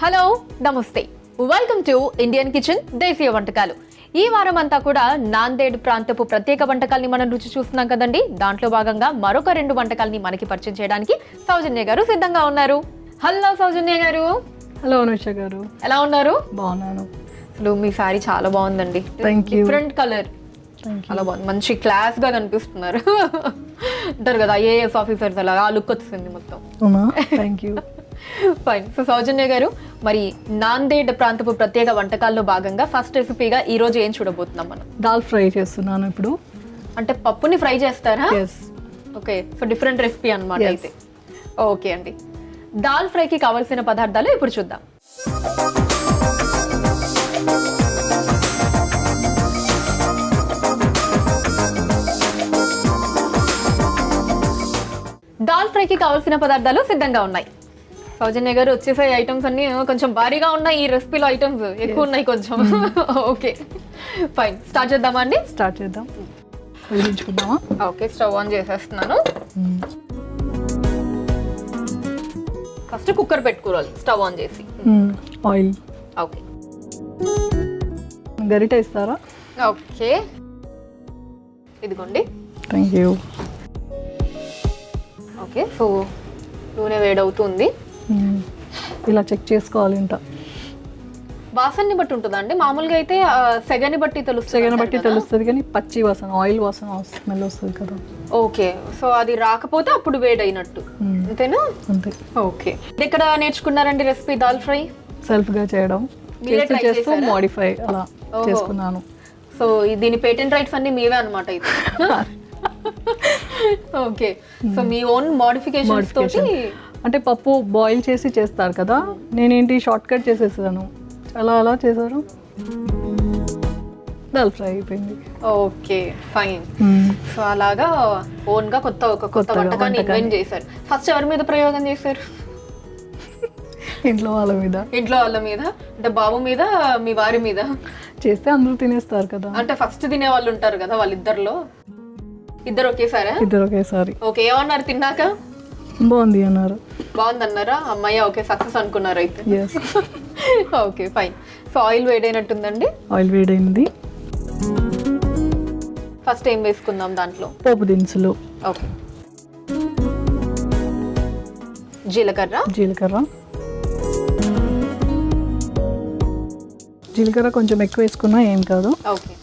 Hello నమస్తే, welcome to Indian kitchen దేశీయ వంటకాలు. ఈ వారం అంతా కూడా నాందేడ్ ప్రాంతపు ప్రత్యేక వంటకాల్ని మనం రుచి చూస్తున్నాం కదండి. దాంట్లో భాగంగా మరొక 2 వంటకాల్ని మనకి పరిచయం చేయడానికి సౌజన్య గారు సిద్ధంగా ఉన్నారు. హలో సౌజన్య గారు. హలో అనుష గారు, ఎలా ఉన్నారు? బాగున్నాను. అసలు మీ సారీ చాలా బాగుందండి. డిఫరెంట్ కలర్, చాలా బాగుంది. మంచి క్లాస్ గా కనిపిస్తున్నారు. అంటారు కదా ఐఏఎస్ ఆఫీసర్స్, అలా ఆ లుక్ వచ్చింది మొత్తం. Thank you. ఫైన్. సో సౌజన్య గారు, మరి నాందేడ్ ప్రాంతపు ప్రత్యేక వంటకాల్లో భాగంగా ఫస్ట్ రెసిపీగా ఈ రోజు ఏం చూడబోతున్నాం మనం? దాల్ ఫ్రై చేస్తున్నాను ఇప్పుడు. అంటే పప్పుని ఫ్రై చేస్తారా? yes. Okay, so different recipe అన్నమాట. అయితే ఓకే అండి. దాల్ ఫ్రైకి కావాల్సిన పదార్థాలు ఇప్పుడు చూద్దాం. దాల్ ఫ్రైకి కావాల్సిన పదార్థాలు సిద్ధంగా ఉన్నాయి. సౌజన్య గారు, వచ్చేసే ఐటమ్స్ అన్ని కొంచెం భారీగా ఉన్నాయి. ఈ రెసిపీలో ఐటమ్స్ ఎక్కువ ఉన్నాయి కొంచెం. ఓకే ఫైన్, స్టార్ట్ చేద్దామా అండి? స్టార్ట్ చేద్దాం. వేయించుకుందామా? ఓకే, స్టవ్ ఆన్ చేసేస్తున్నాను. ఫస్ట్ కుక్కర్ పెట్టుకోవాలి స్టవ్ ఆన్ చేసి. ఆయిల్. ఓకే, గరిట ఇస్తారా? ఓకే, ఇదిగోండి. Thank you. ఓకే, సో నూనె వేడవుతుంది. ఇలా చెక్ చేసుకోవాలి. ఇంత వాసనని బట్టి ఉంటుందా అండి? మామూలుగా అయితే సెగని బట్టి తెలుస్తుంది. సెగని బట్టి తెలుస్తుంది, కానీ పచ్చి వాసన, ఆయిల్ వాసన స్మెల్ వస్తుంది కదా. ఓకే, సో అది రాకపోతే అప్పుడు వేడైనట్టు, అంతేనా? అంతే. ఓకే, ఎక్కడ నేర్చుకున్నారండి రెసిపీ దాల్ ఫ్రై? సెల్ఫ్ గా చేయడం, చేస్తూ మోడిఫై అలా చేసుకున్నాను. సో దీని పేటెంట్ రైట్స్ అన్ని మీవే అన్నమాట అయితే. ఓకే, సో మీ ఓన్ మోడిఫికేషన్స్ తోటి. అంటే పప్పు బాయిల్ చేసి చేస్తారు కదా, నేనేంటి షార్ట్ కట్ చేసేసాను, అలా అలా చేశారు, దాల్ ఫ్రై అయిపోయింది. Okay fine. సో అలాగా ఓన్ గా కొత్త వంటకాన్ని ఇన్వెంట్ చేశారు. ఫస్ట్ ఎవరి మీద ప్రయోగం చేశారు? ఇంట్లో వాళ్ళ మీద. ఇంట్లో వాళ్ళ మీద అంటే బాబు మీద, మీ వారి మీద? చేస్తే అందరూ తినేస్తారు కదా. అంటే ఫస్ట్ తినే వాళ్ళు ఉంటారు కదా, వాళ్ళిద్దరిలో ఇద్దరు ఒకేసారా? ఇద్దరు ఒకేసారి. ఓకే, ఏమన్నారు తిన్నాక? బాగుంది అన్నారు. బాగుందన్నారా? అమ్మాయి ఓకే సక్సెస్ అనుకున్నారు అయితే. yes. Okay fine. So oil వేడైనట్టుందండి. ఆయిల్ వేడైంది. ఫస్ట్ ఏం వేసుకుందాం దాంట్లో? పోపు దినుసులు. ఓకే, జీలకర్ర. జీలకర్ర కొంచెం ఎక్కువ వేసుకున్నా ఏం కాదు. ఓకే,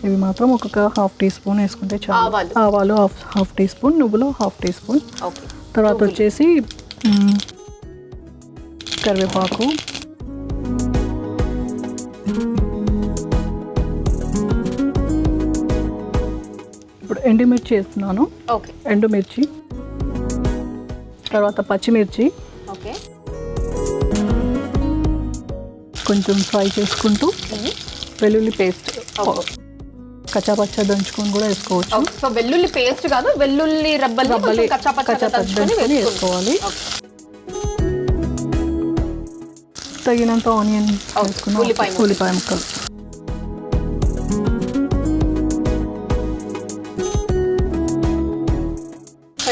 ఇవి మాత్రం ఒక్కొక్క హాఫ్ టీ స్పూన్ వేసుకుంటే చాలు. ఆవాలు హాఫ్ టీ స్పూన్, నువ్వులు హాఫ్ టీ స్పూన్. ఓకే, తర్వాత వచ్చేసి కరివేపాకు, ఇప్పుడు ఎండుమిర్చి వేస్తున్నాను. ఓకే, ఎండుమిర్చి, తర్వాత పచ్చిమిర్చి. ఓకే, కొంచెం ఫ్రై చేసుకుంటూ వెల్లుల్లి పేస్ట్, కచ్చాపచ్చా దంచుకొని కూడా వేసుకోవచ్చు. సో వెల్లుల్లి పేస్ట్ కాదు, వెల్లుల్లి రబ్బలు కచ్చాపచ్చా దంచుకొని వేసుకోవాలి. తగినంత ఆనియన్ వేసుకున్నాం, ఉల్లిపాయ ముక్కలు.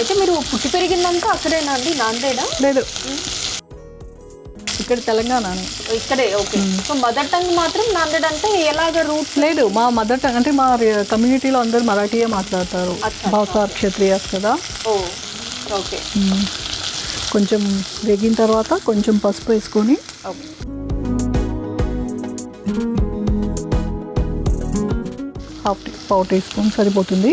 అయితే మీరు పుట్టి పెరిగిందంతా అక్కడేనా అండి, నాందేడా? లేదు, ఇక్కడ తెలంగాణ. ఇక్కడే. ఓకే, సో మదర్ టంగ్ మాత్రం నాందేడ్. అంటే ఎలాగ రూట్స్? లేదు, మా మదర్ టంగ్ అంటే మా కమ్యూనిటీలో అందరూ మరాఠీయే మాట్లాడతారు. బహుశా క్షత్రియాస్ కదా. ఓ ఓకే. కొంచెం వేగిన తర్వాత కొంచెం పసుపు వేసుకొని, పావు టీ స్పూన్ సరిపోతుంది.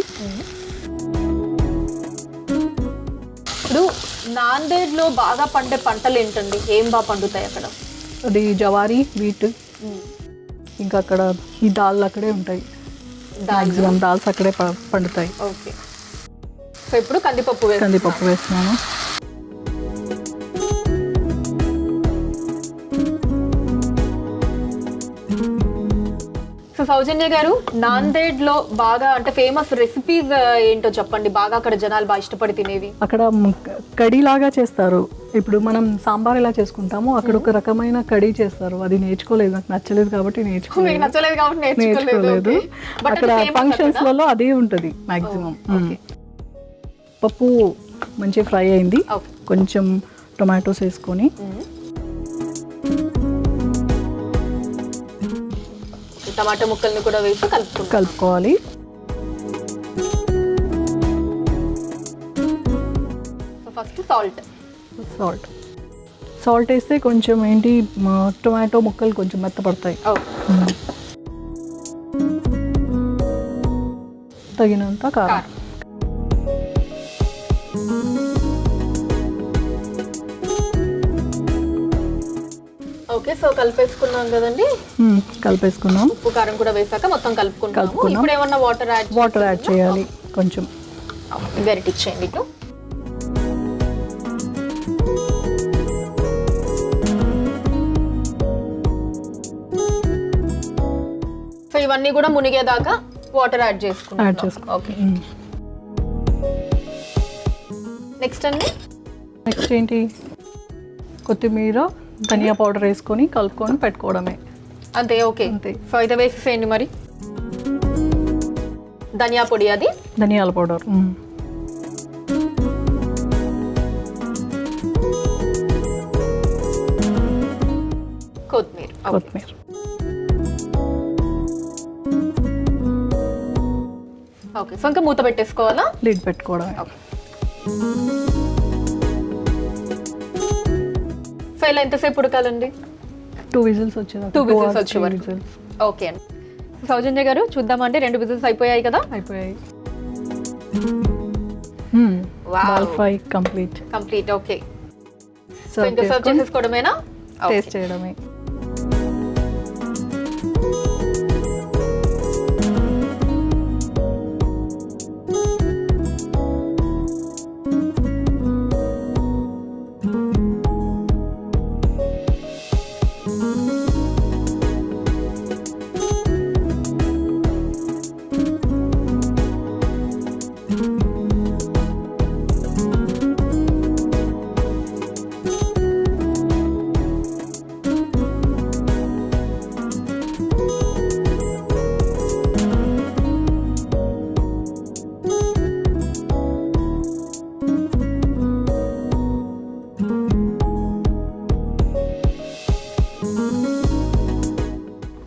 ఇప్పుడు నాందేడ్ లో బాగా పండే పంటలు ఏంటండి? ఏం బాగా పండుతాయి అక్కడ? అది జవారీ, వీట్, ఇంకా అక్కడ ఈ దాల్ అక్కడే ఉంటాయి. మ్యాక్సిమం దాల్స్ అక్కడే పండుతాయి. ఓకే, సో ఇప్పుడు కందిపప్పు వేస్తున్నాను. సో సౌజన్య గారు, నాందేడ్ లో బాగా అంటే ఫేమస్ రెసిపీస్ ఏంటో చెప్పండి. బాగా అక్కడ జనాలు బాగా ఇష్టపడి తినేవి. అక్కడ కడీ లాగా చేస్తారు. ఇప్పుడు మనం సాంబార్ ఎలా చేసుకుంటామో అక్కడ ఒక రకమైన కడీ చేస్తారు. అది నేర్చుకోలేదు, నాకు నచ్చలేదు కాబట్టి నేర్చుకోలేదు. అక్కడ ఫంక్షన్స్ లలో అదే ఉంటుంది మాక్సిమం. పప్పు మంచి ఫ్రై అయింది. కొంచెం టొమాటోస్ వేసుకొని టమాటా ముక్కల్ని కూడా వేసి కలుపుకోవాలి. ఫస్ట్ సాల్ట్ వేస్తే కొంచెం ఏంటి టొమాటో ముక్కలు కొంచెం మెత్తపడతాయి. తగినంత కారం. ఓకే, సో కలిపేసుకున్నాం కదండి. కలిపేసుకున్నాం. ఉప్పు కారం కూడా వేసాక మొత్తం కలుపుకున్నాము. ఇప్పుడు ఏమన్నా వాటర్ యాడ్ చేయాలి కొంచెం. గరిటె ఇచ్చేయండి ఇటు. సో ఇవన్నీ కూడా మునిగేదాకా వాటర్ యాడ్ చేసుకుంటాం. ఓకే, నెక్స్ట్ ఏంటి, కొత్తిమీర ధనియా పౌడర్ వేసుకొని కలుపుకొని పెట్టుకోవడమే అంతే. ఓకే, అంతే. సో అయితే వేసేసేయండి మరి. ధనియా పొడి, అది ధనియాల పౌడర్, కొత్తిమీర. ఓకే, సో ఇంకా మూత పెట్టేసుకోవాలా? లిడ్ పెట్టుకోవడమే. సో ఇలా ఎంతసేపు ఉడకాలండి? 2 విజిల్స్ వచ్చేదాకా. 2 విజిల్స్ వచ్చే వరకు. ఓకే అండి. సౌజన్య గారు చూద్దామంటే 2 విజిల్స్ అయిపోయాయి కదా? అయిపోయాయి. Dal fry complete. Okay, so ఇంకా సర్వ్ చేసేసుకోవడమేనా? టేస్ట్ చేయడమే.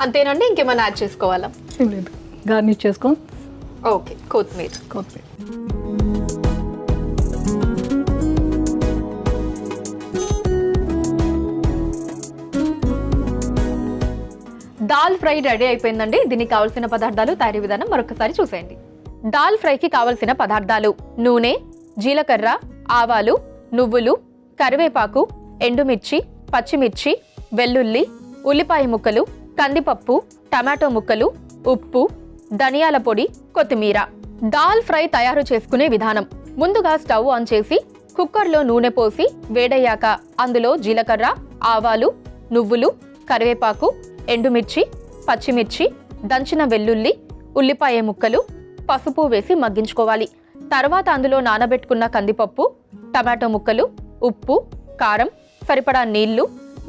అంతేనండి, ఇంకేమైనా యాడ్ చేసుకోవాలా? ఏం లేదు, గార్నిష్ చేసుకో. ఓకే, కొత్తిమీర. దాల్ ఫ్రై రెడీ అయిపోయిందండి. దీనికి కావాల్సిన పదార్థాలు, తయారీ విధానం మరొకసారి చూసేయండి. దాల్ ఫ్రైకి కావలసిన పదార్థాలు: నూనె, జీలకర్ర, ఆవాలు, నువ్వులు, కరివేపాకు, ఎండుమిర్చి, పచ్చిమిర్చి, వెల్లుల్లి, ఉల్లిపాయ ముక్కలు, కందిపప్పు, టమాటో ముక్కలు, ఉప్పు, ధనియాల పొడి, కొత్తిమీర. దాల్ ఫ్రై తయారు చేసుకునే విధానం: ముందుగా స్టవ్ ఆన్ చేసి కుక్కర్లో నూనె పోసి వేడయ్యాక అందులో జీలకర్ర, ఆవాలు, నువ్వులు, కరివేపాకు, ఎండుమిర్చి, పచ్చిమిర్చి, దంచిన వెల్లుల్లి, ఉల్లిపాయ ముక్కలు, పసుపు వేసి మగ్గించుకోవాలి. తర్వాత అందులో నానబెట్టుకున్న కందిపప్పు, టమాటో ముక్కలు, ఉప్పు, కారం, సరిపడా నీళ్లు,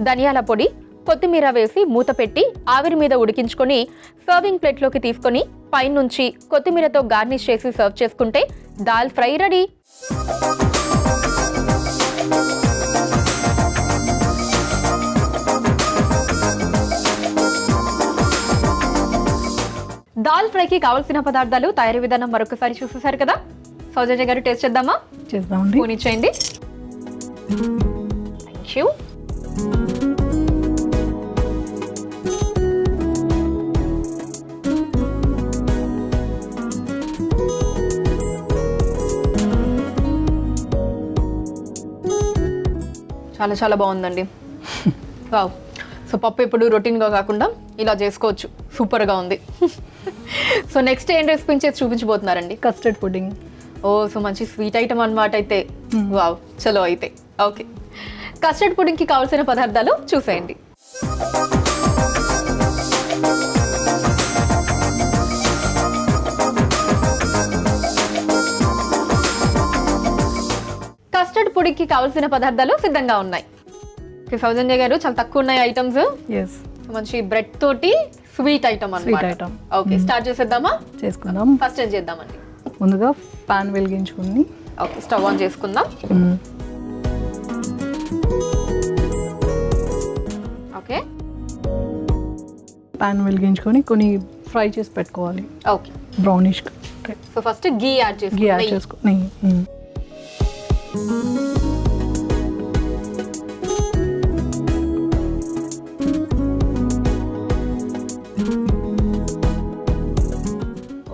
ధనియాల పొడి, కొత్తిమీర వేసి మూత పెట్టి ఆవిరి మీద ఉడికించుకొని సర్వింగ్ ప్లేట్లోకి తీసుకొని పైనుంచి కొత్తిమీరతో గార్నిష్ చేసి సర్వ్ చేసుకుంటే దాల్ ఫ్రై రెడీ. దాల్ ఫ్రైకి కావాల్సిన పదార్థాలు, తయారీ విధానం మరొకసారి చూసేశారు కదా? సౌజన్య గారు టేస్ట్ చేద్దామా? చేద్దామండి. పోనీ చేయండి. Thank you. చాలా చాలా బాగుందండి. వావ్. సో పప్పు ఇప్పుడు రొటీన్గా కాకుండా ఇలా చేసుకోవచ్చు. సూపర్గా ఉంది. సో నెక్స్ట్ ఏం రెసిపీ చేసి చూపించబోతున్నారండి? Custard pudding. ఓ, సో మంచి స్వీట్ ఐటమ్ అన్నమాట అయితే. వావ్, చలో అయితే. ఓకే, కస్టర్డ్ పుడ్డింగ్కి కావాల్సిన పదార్థాలు చూసేయండి. కస్టర్డ్ పుడ్డింగ్కి కావాల్సిన పదార్థాలు సిద్ధంగా ఉన్నాయి. సౌజన్య గారు, చాలా తక్కువ ఉన్నాయి ఐటమ్స్. మంచి బ్రెడ్ తోటి స్వీట్ ఐటమ్ అన్నమాట. ఓకే, స్టార్ట్ చేసేద్దామా? చేసుకుందాం. ఫస్ట్ ఏం చేద్దామండి? ముందుగా పాన్ వెలిగించుకుని ఓకే, స్టవ్ ఆన్ చేసుకుందాం. ఓకే పాన్ వెలిగించుకొని కొన్ని ఫ్రై చేసి పెట్టుకోవాలి, okay. Brownish. So first ghee add ghee add చేసుకోవాలి. చేసుకో నెయ్యి.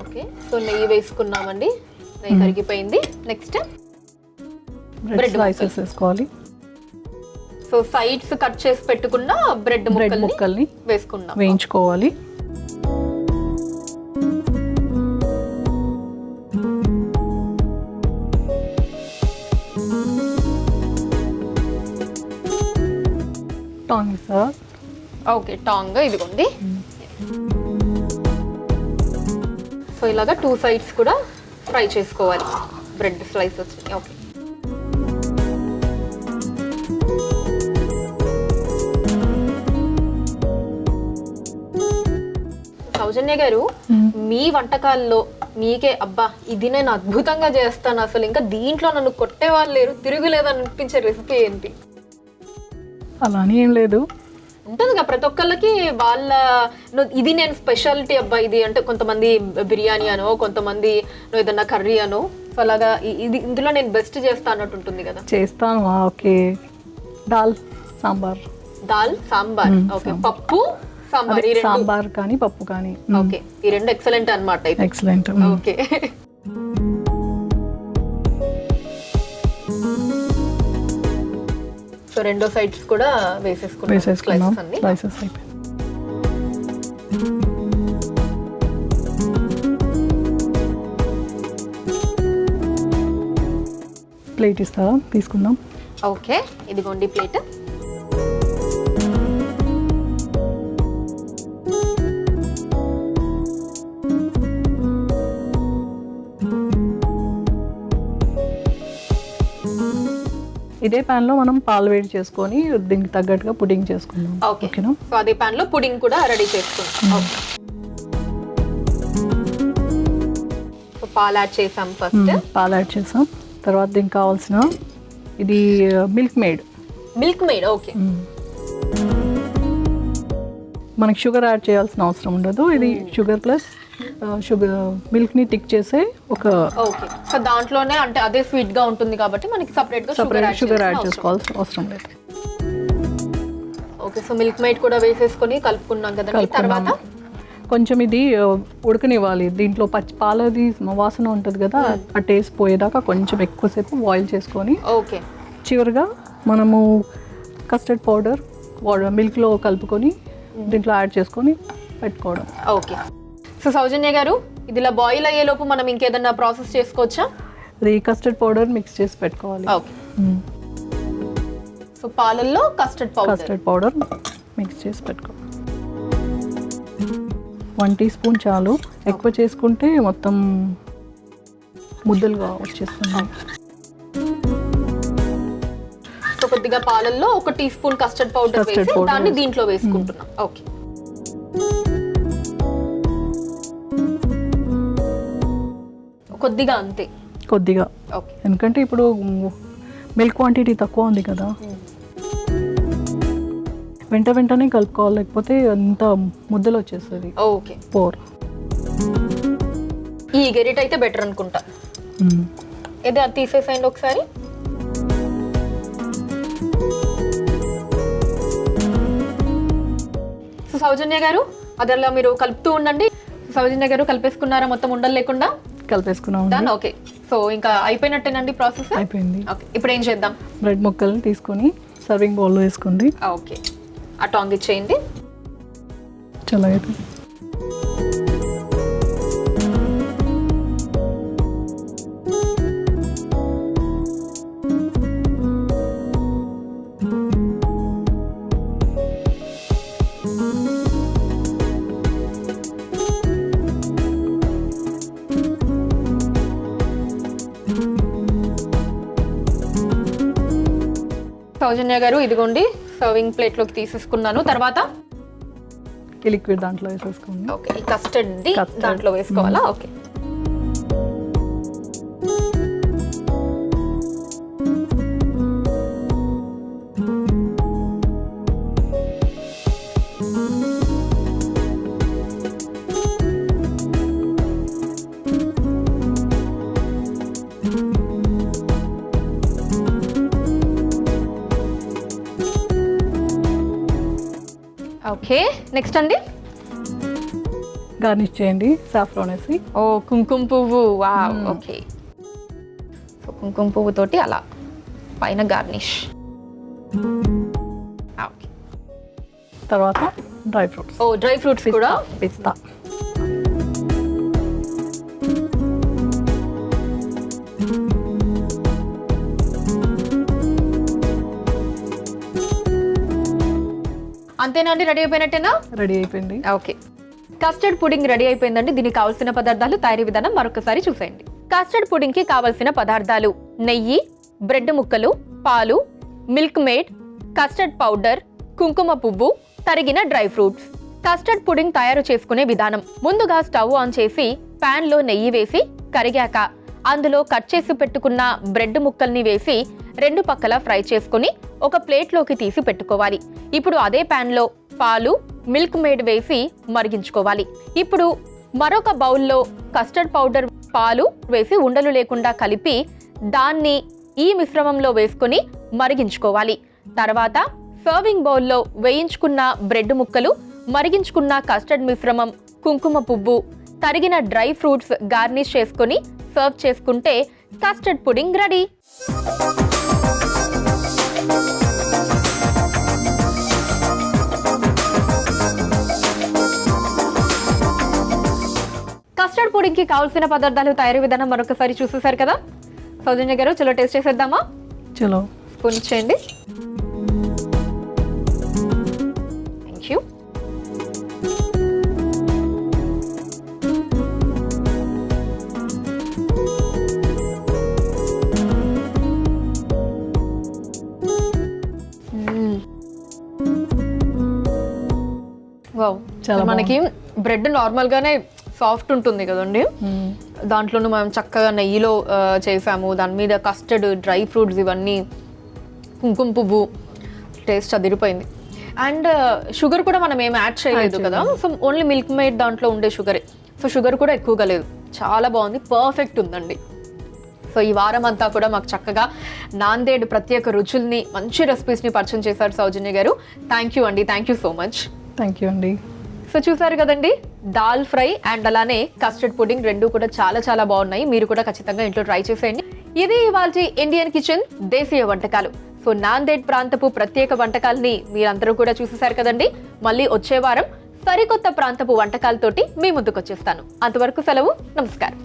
ఓకే, సో నెయ్యి వేసుకున్నామండి, నెయ్యి కరిగిపోయింది. నెక్స్ట్ బ్రెడ్ స్లైసెస్ వేసుకోవాలి. సో సైడ్స్ కట్ చేసి పెట్టుకున్న బ్రెడ్ ముక్కల్ని వేసుకున్నాం, వేయించుకోవాలి. Tong sir. ఓకే, టాంగ్ ఇదిగోండి. సో ఇలాగా 2 సైడ్స్ కూడా ఫ్రై చేసుకోవాలి బ్రెడ్ స్లైసెస్. ఓకే, సౌజన్య గారు, మీ వంటకాల్లో మీకే అబ్బా ఇది నేను అద్భుతంగా చేస్తాను, అసలు ఇంకా దీంట్లో నన్ను కొట్టేవాళ్ళు లేరు, తిరుగులేదని అనిపించే రెసిపీ ఏంటి? అలానే ఏం లేదు, ఉంటుంది కదా ప్రతి ఒక్కళ్ళకి వాళ్ళ ఇది నేను స్పెషాలిటీ అబ్బా ఇది అంటే. కొంతమంది బిర్యానీ అనో, కొంతమంది ఏదన్నా కర్రీ అనో, సో అలాగా ఇది ఇందులో నేను బెస్ట్ చేస్తా అన్నట్టు ఉంటుంది కదా. చేస్తాను. ఓకే, దాల్ సాంబార్. దాల్ సాంబార్, ఓకే. పప్పు సాంబార్, ఈ రెండు. సాంబార్ కానీ పప్పు కానీ. ఓకే, ఈ రెండు ఎక్సలెంట్ అన్నమాట అయితే. ఎక్సలెంట్. ఓకే, సో రెండో సైడ్స్ కూడా వేసేసుకున్నాం. స్లైసెస్ అయిపోయింది. ప్లేట్ ఇస్తారా? తీసుకుందాం. ఓకే, ఇదిగోండి ప్లేట్. ఇదే పాన్ లో మనం పాలు వేడి చేసుకొని దీనికి తగ్గట్టుగా పుడింగ్ చేసుకుందాం. ఓకేనా? సో అదే పాన్ లో పుడింగ్ కూడా రెడీ చేసుకుందాం. ఓకే, సో పాలు యాడ్ చేసాం ఫస్ట్. పాలు యాడ్ చేసాం. తర్వాత దీనికి కావాల్సిన ఇది milk made. Milk made, okay. మనకి షుగర్ యాడ్ చేయాల్సిన అవసరం ఉండదు. ఇది షుగర్ ప్లస్ మిల్క్ ని టిక్ చేసే ఒక. ఓకే, సో దాంట్లోనే అంటే అదే స్వీట్ గా ఉంటుంది కాబట్టి మనకి సెపరేట్ గా షుగర్ యాడ్ చేసుకోవాల్సిన అవసరం లేదు. ఓకే, సో మిల్క్ మేడ్ కూడా వేసేసుకొని కలుపుకున్నాం కదండి. తర్వాత కొంచెం ఇది ఉడకనివ్వాలి. దీంట్లో పచ్చి పాలది వాసన ఉంటుంది కదా, ఆ టేస్ట్ పోయేదాకా కొంచెం ఎక్కువసేపు బాయిల్ చేసుకొని, ఓకే, చివరిగా మనము కస్టర్డ్ పౌడర్ మిల్క్లో కలుపుకొని దీంట్లో యాడ్ చేసుకొని పెట్టుకోవడం. ఓకే, సో సౌజన్య గారు, ఇది ఇలా బాయిల్ అయ్యే లోపు మనం ఇంకేదన్నా ప్రాసెస్ చేసుకోవచ్చా? ఇది కస్టర్డ్ పౌడర్ మిక్స్ చేసి పెట్టుకోవాలి. ఓకే, సో పాలల్లో కస్టర్డ్ పౌడర్ మిక్స్ చేసి పెట్టుకోవాలి. 1 టీ స్పూన్ చాలు, ఎక్కువ చేసుకుంటే మొత్తం ముద్దలుగా వచ్చేస్తుంది. సో కొద్దిగా పాలల్లో 1 టీ స్పూన్ కస్టర్డ్ పౌడర్ వేసి దాన్ని దీంట్లో వేసుకుంటున్నాం. ఓకే, కొద్దిగా అంతే, కొద్దిగా. ఓకే, ఎందుకంటే ఇప్పుడు మిల్క్ క్వాంటిటీ తక్కువ ఉంది కదా, వెంటనే కలుపుకోవాలి, లేకపోతే అంత ముద్దలు వచ్చేస్తుంది. ఓకే, ఈ గెరిట్ అయితే బెటర్ అనుకుంటా. ఇది అది తీసేసేయండి ఒకసారి. సో సౌజన్య గారు, అదల్లా మీరు కలుపుతూ ఉండండి. సౌజన్య గారు కలిపేసుకున్నారా మొత్తం ఉండలు లేకుండా? కలిపేసుకున్నాం. ఓకే, సో ఇంకా అయిపోయినట్టేనండి ప్రాసెస్. అయిపోయింది. ఓకే, ఇప్పుడు ఏం చేద్దాం? బ్రెడ్ ముక్కలు తీసుకొని సర్వింగ్ బౌల్లో వేసుకుంది. ఓకే, ఆ టాంగ్ ఇచ్చేయండి. చాలా అయితే సౌజన్య గారు, ఇదిగోండి సర్వింగ్ ప్లేట్ లోకి తీసేసుకున్నాను. తర్వాత ఈ లిక్విడ్ దాంట్లో వేసేసుకోండి. ఓకే, ఈ కస్టర్డ్ దాంట్లో వేసుకోవాలా? ఓకే, ఓకే, నెక్స్ట్ అండి. గార్నిష్ చేయండి సాఫ్రాన్ వేసి. ఓ కుంకుమ పువ్వు, వావ్. ఓకే, సో కుంకుమ పువ్వు తోటి అలా పైన గార్నిష్. ఓకే, తర్వాత డ్రై ఫ్రూట్స్. ఓ డ్రై ఫ్రూట్స్ కూడా. పిస్తా. అంతేనండి, రెడీ అయిపోయినట్టేనా? రెడీ అయిపోయింది. ఓకే, కస్టర్డ్ పుడింగ్ రెడీ అయిపోయిందండి. దీనికి కావాల్సిన పదార్థాలు, తయారీ విధానం మరొకసారి చూసేయండి. కస్టర్డ్ పుడింగ్ కి కావాల్సిన పదార్థాలు: నెయ్యి, బ్రెడ్ ముక్కలు, పాలు, మిల్క్ మేడ్, కస్టర్డ్ పౌడర్, కుంకుమ పువ్వు, తరిగిన డ్రై ఫ్రూట్స్. కస్టర్డ్ పుడింగ్ తయారు చేసుకునే విధానం: ముందుగా స్టవ్ ఆన్ చేసి పాన్ లో నెయ్యి వేసి కరిగాక అందులో కట్ చేసి పెట్టుకున్న బ్రెడ్ ముక్కల్ని వేసి రెండు పక్కల ఫ్రై చేసుకుని ఒక ప్లేట్లోకి తీసి పెట్టుకోవాలి. ఇప్పుడు అదే పాన్ లో పాలు, మిల్క్ మేడ్ వేసి మరిగించుకోవాలి. ఇప్పుడు మరొక బౌల్లో కస్టర్డ్ పౌడర్, పాలు వేసి ఉండలు లేకుండా కలిపి దాన్ని ఈ మిశ్రమంలో వేసుకొని మరిగించుకోవాలి. తర్వాత సర్వింగ్ బౌల్లో వేయించుకున్న బ్రెడ్ ముక్కలు, మరిగించుకున్న కస్టర్డ్ మిశ్రమం, కుంకుమ పువ్వు, తరిగిన డ్రై ఫ్రూట్స్ గార్నిష్ చేసుకొని సర్వ్ చేసుకుంటే custard pudding ready. Custard pudding కి కావాల్సిన పదార్థాలు, తయారీ విధానం మరొకసారి చూసేశారు కదా. సౌజన్య గారు, చలో టేస్ట్ చేసేద్దామా? చలో. స్పూన్ ఇచ్చేయండి. Thank you. వావ్, చాలా మనకి బ్రెడ్ నార్మల్ గానే సాఫ్ట్ ఉంటుంది కదండి. దాంట్లోనూ మనం చక్కగా నెయ్యిలో చేసాము, దాని మీద కస్టర్డ్, డ్రై ఫ్రూట్స్, ఇవన్నీ, కుంకుమ పువ్వు, టేస్ట్ అదిరిపోయింది. అండ్ షుగర్ కూడా మనం ఏం యాడ్ చేయలేదు కదా, సో ఓన్లీ మిల్క్ మేడ్ దాంట్లో ఉండే షుగరే, సో షుగర్ కూడా ఎక్కువగా లేదు. చాలా బాగుంది, పర్ఫెక్ట్ ఉందండి. సో ఈ వారం అంతా కూడా మాకు చక్కగా నాందేడ్ ప్రత్యేక రుచుల్ని, మంచి రెసిపీస్ని పరిచయం చేశారు సౌజన్య గారు. థ్యాంక్ యూ అండి, thank you so much. Thank you అండి. సో చూసారు కదండి, దాల్ ఫ్రై అండ్ అలానే కస్టర్డ్ పుడింగ్ రెండు కూడా చాలా చాలా బాగున్నాయి. మీరు కూడా ఖచ్చితంగా ఇంట్లో ట్రై చేసేయండి. ఇది ఇవాల్టి ఇండియన్ కిచెన్ దేశీయ వంటకాలు. సో నాందేడ్ ప్రాంతపు ప్రత్యేక వంటకాలని మీరందరూ కూడా చూసేశారు కదండి. మళ్ళీ వచ్చే వారం సరికొత్త ప్రాంతపు వంటకాలతోటి మీ ముందుకు వచ్చేస్తాను. అంతవరకు సెలవు, నమస్కారం.